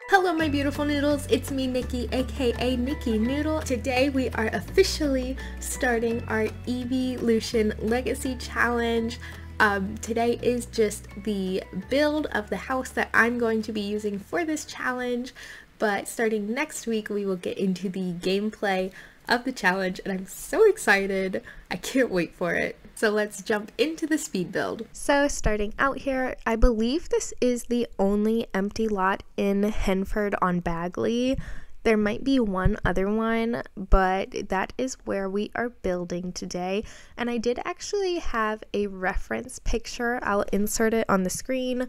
Hello my beautiful noodles, it's me Nikki aka Nikki Noodle. Today we are officially starting our Evolution Legacy Challenge. Today is just the build of the house that I'm going to be using for this challenge, but starting next week we will get into the gameplay of the challenge and I'm so excited. I can't wait for it. So let's jump into the speed build. So starting out here, I believe this is the only empty lot in Henford-on-Bagley. There might be one other one, but that is where we are building today. And I did actually have a reference picture. I'll insert it on the screen.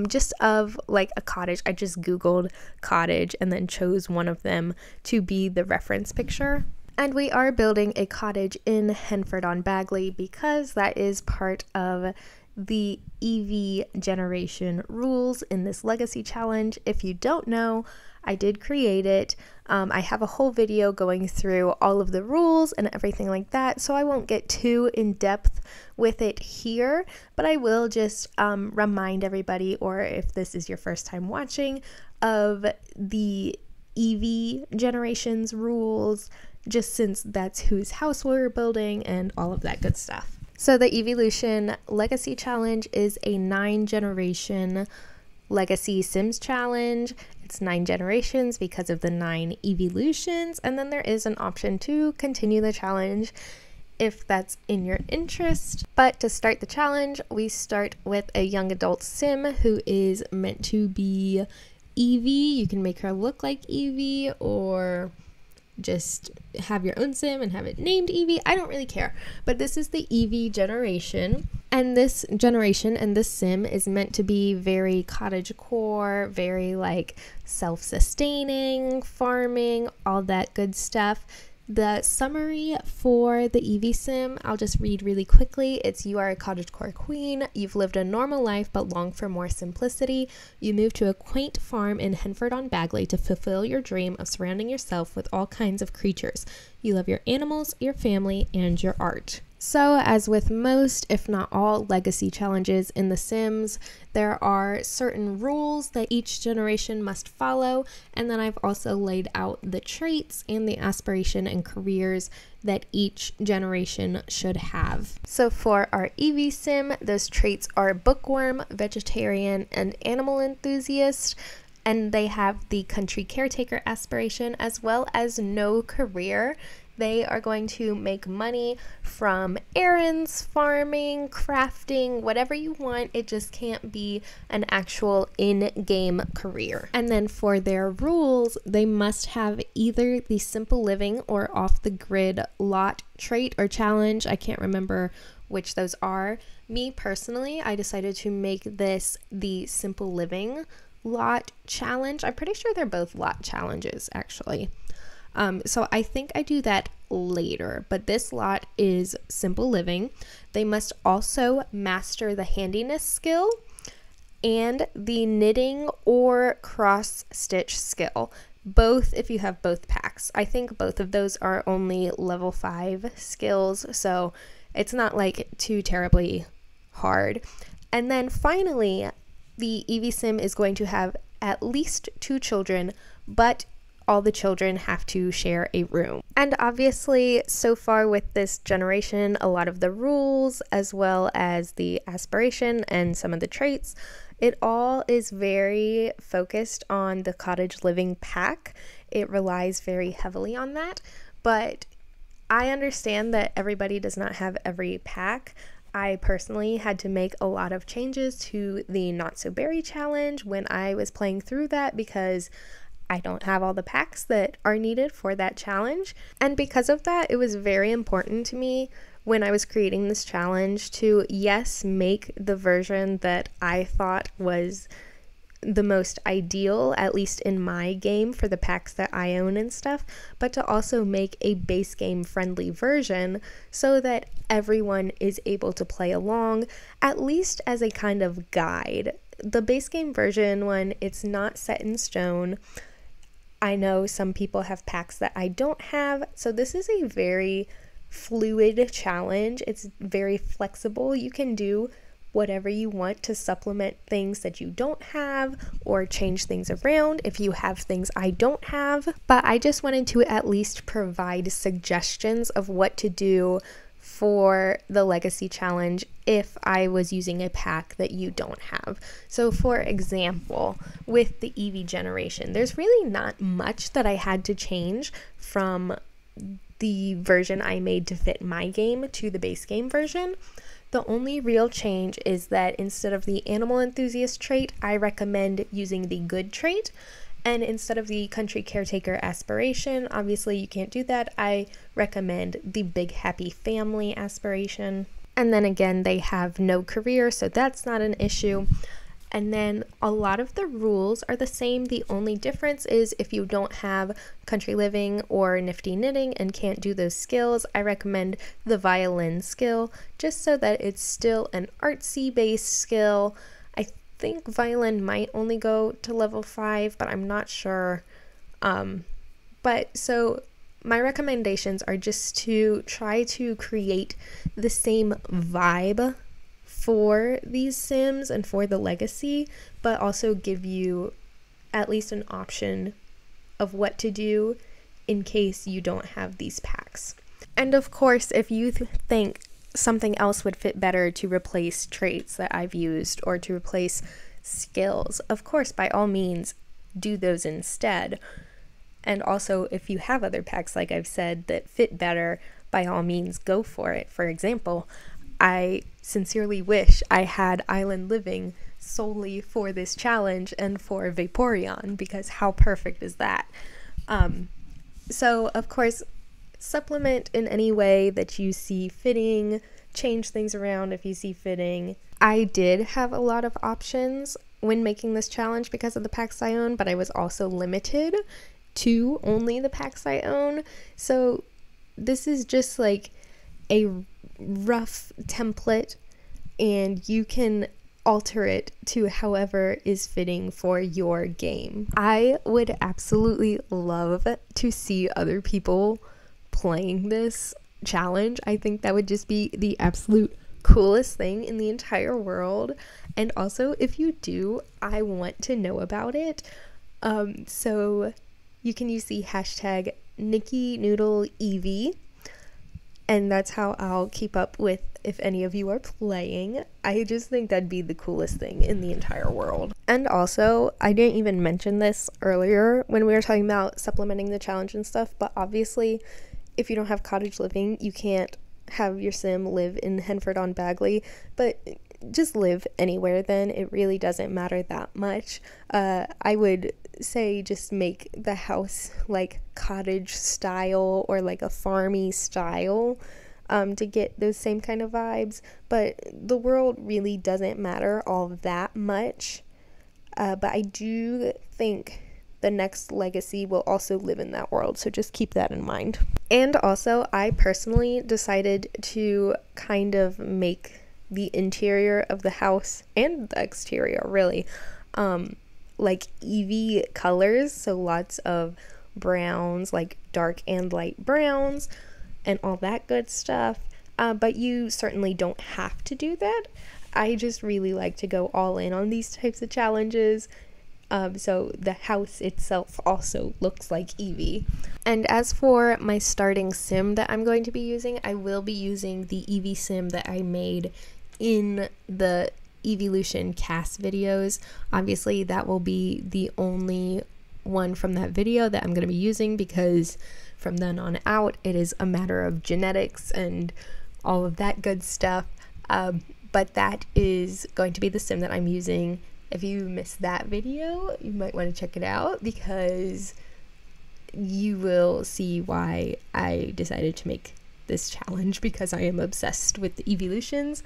Just of like a cottage. I just googled cottage and then chose one of them to be the reference picture. And we are building a cottage in Henford-on-Bagley because that is part of the EV generation rules in this legacy challenge. If you don't know, I did create it. I have a whole video going through all of the rules and everything like that, so I won't get too in depth with it here, but I will just remind everybody, or if this is your first time watching, of the EV generations rules, just since that's whose house we're building and all of that good stuff. So the Evolution Legacy Challenge is a 9-generation Legacy Sims challenge. It's 9 generations because of the 9 evolutions, and then there is an option to continue the challenge if that's in your interest. But to start the challenge, we start with a young adult sim who is meant to be Eevee. You can make her look like Eevee or just have your own sim and have it named Eevee. I don't really care, but this is the Eevee generation, and this generation and this sim is meant to be very cottagecore, very like self-sustaining, farming, all that good stuff. The summary for the Eevee sim, I'll just read really quickly. It's: you are a cottagecore queen. You've lived a normal life but long for more simplicity. You moved to a quaint farm in Henford-on-Bagley to fulfill your dream of surrounding yourself with all kinds of creatures. You love your animals, your family, and your art. So as with most, if not all, legacy challenges in The Sims, there are certain rules that each generation must follow, and then I've also laid out the traits and the aspiration and careers that each generation should have. So for our Eevee sim, those traits are bookworm, vegetarian, and animal enthusiast, and they have the country caretaker aspiration as well as no career. They are going to make money from errands, farming, crafting, whatever you want. It just can't be an actual in-game career. And then for their rules, they must have either the simple living or off-the-grid lot trait or challenge. I can't remember which those are. Me personally, I decided to make this the simple living lot challenge. I'm pretty sure they're both lot challenges actually. So I think I do that later, but this lot is simple living. They must also master the handiness skill and the knitting or cross stitch skill, both if you have both packs. I think both of those are only level 5 skills, so it's not like too terribly hard. And then finally, the Eevee sim is going to have at least 2 children, but all the children have to share a room. And obviously, so far with this generation, a lot of the rules, as well as the aspiration and some of the traits, it all is very focused on the cottage living pack. It relies very heavily on that, but I understand that everybody does not have every pack. I personally had to make a lot of changes to the Not So Berry challenge when I was playing through that because I don't have all the packs that are needed for that challenge. And because of that, it was very important to me when I was creating this challenge to, yes, make the version that I thought was the most ideal, at least in my game, for the packs that I own and stuff, but to also make a base game friendly version so that everyone is able to play along, at least as a kind of guide. The base game version one, it's not set in stone. I know some people have packs that I don't have, so this is a very fluid challenge. It's very flexible. You can do whatever you want to supplement things that you don't have or change things around if you have things I don't have. But I just wanted to at least provide suggestions of what to do for the legacy challenge if I was using a pack that you don't have. So for example, with the Eevee generation, there's really not much that I had to change from the version I made to fit my game to the base game version. The only real change is that instead of the animal enthusiast trait, I recommend using the good trait. And instead of the country caretaker aspiration, obviously you can't do that, I recommend the big happy family aspiration. And then again, they have no career, so that's not an issue. And then a lot of the rules are the same. The only difference is if you don't have country living or nifty knitting and can't do those skills, I recommend the violin skill, just so that it's still an artsy based skill. I think violin might only go to level 5, but I'm not sure. But so my recommendations are just to try to create the same vibe for these sims and for the legacy, but also give you at least an option of what to do in case you don't have these packs. And of course, if you think something else would fit better to replace traits that I've used or to replace skills, of course, by all means, do those instead. And also, if you have other packs, like I've said, that fit better, by all means, go for it. For example, I sincerely wish I had Island Living solely for this challenge and for Vaporeon, because how perfect is that? So, of course, supplement in any way that you see fitting, change things around if you see fitting. I did have a lot of options when making this challenge because of the packs I own, but I was also limited to only the packs I own. So this is just like a rough template, and you can alter it to however is fitting for your game. I would absolutely love to see other people playing this challenge. I think that would just be the absolute coolest thing in the entire world. And also, if you do, I want to know about it. So you can use the hashtag nikkinoodleeevee, and that's how I'll keep up with if any of you are playing. I just think that'd be the coolest thing in the entire world. And also, I didn't even mention this earlier when we were talking about supplementing the challenge and stuff, but obviously, if you don't have cottage living, you can't have your sim live in Henford-on-Bagley, but just live anywhere then. It really doesn't matter that much. I would say just make the house like cottage style or like a farmy style to get those same kind of vibes, but the world really doesn't matter all that much. But I do think the next legacy will also live in that world, so just keep that in mind. And also, I personally decided to kind of make the interior of the house and the exterior really like Eevee colors, so lots of browns, like dark and light browns and all that good stuff, but you certainly don't have to do that. I just really like to go all in on these types of challenges. So the house itself also looks like Eevee. And as for my starting sim that I'm going to be using, I will be using the Eevee sim that I made in the Eeveelution cast videos. Obviously, that will be the only one from that video that I'm going to be using, because from then on out, it is a matter of genetics and all of that good stuff. But that is going to be the sim that I'm using. If you missed that video, you might want to check it out, because you will see why I decided to make this challenge, because I am obsessed with the Eeveelutions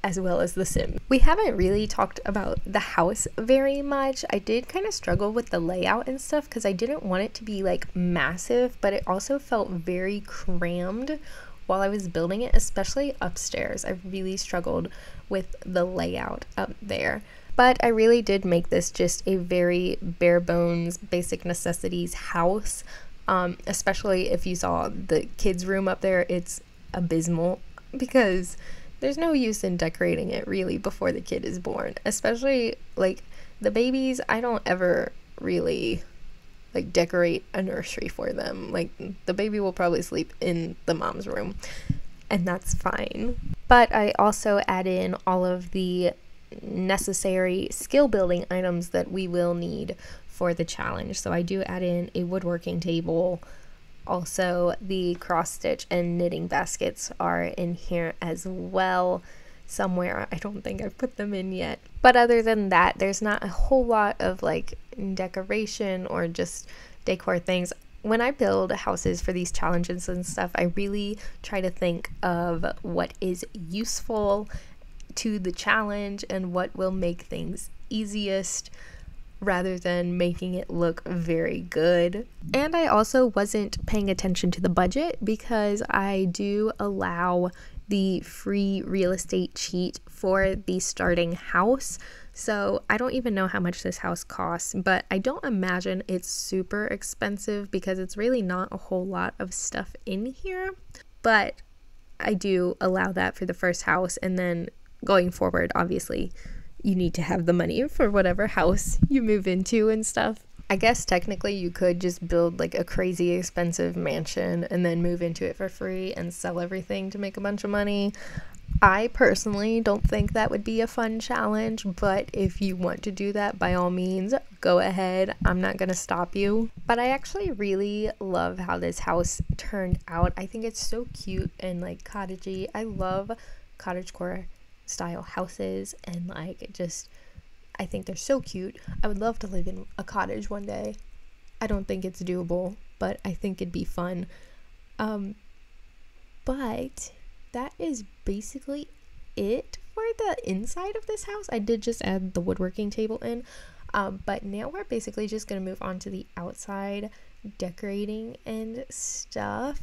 as well as the sim. We haven't really talked about the house very much. I did kind of struggle with the layout and stuff because I didn't want it to be like massive, but it also felt very crammed while I was building it, especially upstairs. I really struggled with the layout up there. But I really did make this just a very bare bones, basic necessities house. Especially if you saw the kids' room up there, it's abysmal because there's no use in decorating it really before the kid is born, especially like the babies. I don't ever really like decorate a nursery for them. Like the baby will probably sleep in the mom's room, and that's fine. But I also add in all of the necessary skill building items that we will need for the challenge. So I do add in a woodworking table. Also, the cross stitch and knitting baskets are in here as well somewhere. I don't think I've put them in yet. But other than that, there's not a whole lot of like decoration or just decor things. When I build houses for these challenges and stuff, I really try to think of what is useful to the challenge and what will make things easiest, rather than making it look very good. And I also wasn't paying attention to the budget because I do allow the free real estate cheat for the starting house. So I don't even know how much this house costs, but I don't imagine it's super expensive because it's really not a whole lot of stuff in here. But I do allow that for the first house, and then going forward, obviously, you need to have the money for whatever house you move into and stuff. I guess technically you could just build like a crazy expensive mansion and then move into it for free and sell everything to make a bunch of money. I personally don't think that would be a fun challenge, but if you want to do that, by all means, go ahead. I'm not gonna stop you. But I actually really love how this house turned out. I think it's so cute and like cottagey. I love cottagecore style houses, and like I think they're so cute. I would love to live in a cottage one day. I don't think it's doable, but I think it'd be fun. But that is basically it for the inside of this house. I did just add the woodworking table in, but now we're basically just gonna move on to the outside decorating and stuff.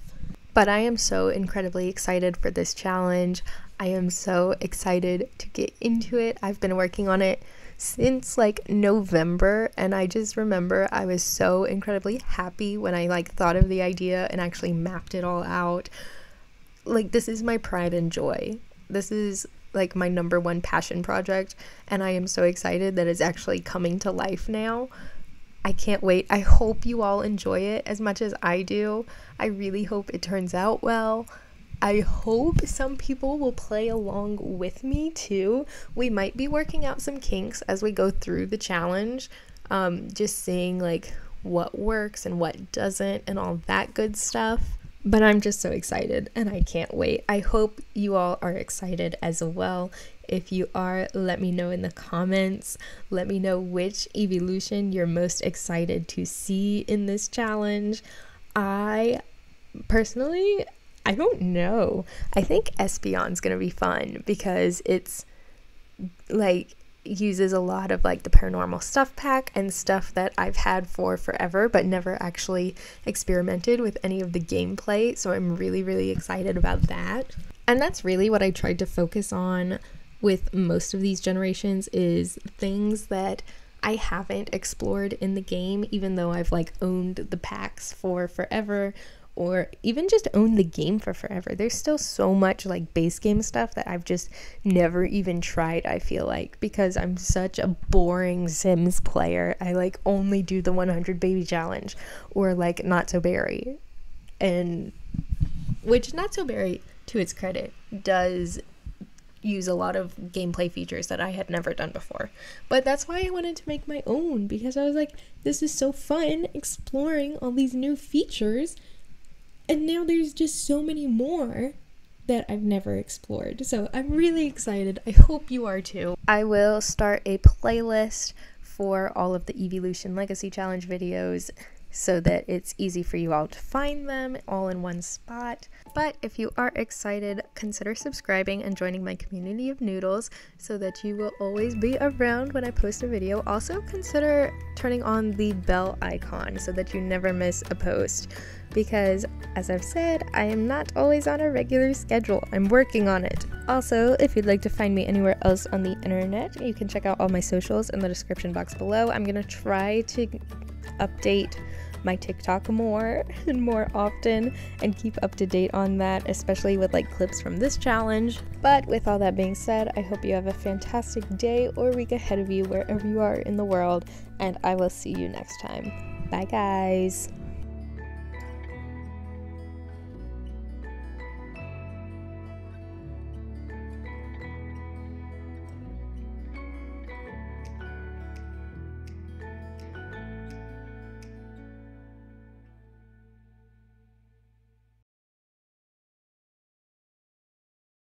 But I am so incredibly excited for this challenge. I am so excited to get into it. I've been working on it since like November, and I just remember I was so incredibly happy when I like thought of the idea and actually mapped it all out. Like, this is my pride and joy. This is like my #1 passion project, and I am so excited that it's actually coming to life now. I can't wait. I hope you all enjoy it as much as I do. I really hope it turns out well. I hope some people will play along with me too. We might be working out some kinks as we go through the challenge, just seeing like what works and what doesn't and all that good stuff. But I'm just so excited and I can't wait. I hope you all are excited as well. If you are, let me know in the comments. Let me know which evolution you're most excited to see in this challenge. I personally, I don't know. I think Espeon's gonna be fun because it's like uses a lot of like the paranormal stuff pack and stuff that I've had for forever but never actually experimented with any of the gameplay, so I'm really excited about that. And that's really what I tried to focus on with most of these generations, is things that I haven't explored in the game, even though I've like owned the packs for forever, or even just owned the game for forever. There's still so much like base game stuff that I've just never even tried, I feel like, because I'm such a boring Sims player. I like only do the 100 baby challenge or like Not So Berry, and which Not So Berry, to its credit, does use a lot of gameplay features that I had never done before. But that's why I wanted to make my own, because I was like, this is so fun exploring all these new features, and now there's just so many more that I've never explored. So I'm really excited. I hope you are too. I will start a playlist for all of the Evolution Legacy Challenge videos so that it's easy for you all to find them all in one spot. But if you are excited, consider subscribing and joining my community of noodles so that you will always be around when I post a video. Also consider turning on the bell icon so that you never miss a post, because as I've said, I am not always on a regular schedule. I'm working on it. Also, if you'd like to find me anywhere else on the internet, you can check out all my socials in the description box below. I'm gonna try to update my TikTok more and more often and keep up to date on that, especially with like clips from this challenge. But with all that being said, I hope you have a fantastic day or week ahead of you wherever you are in the world, and I will see you next time. Bye guys!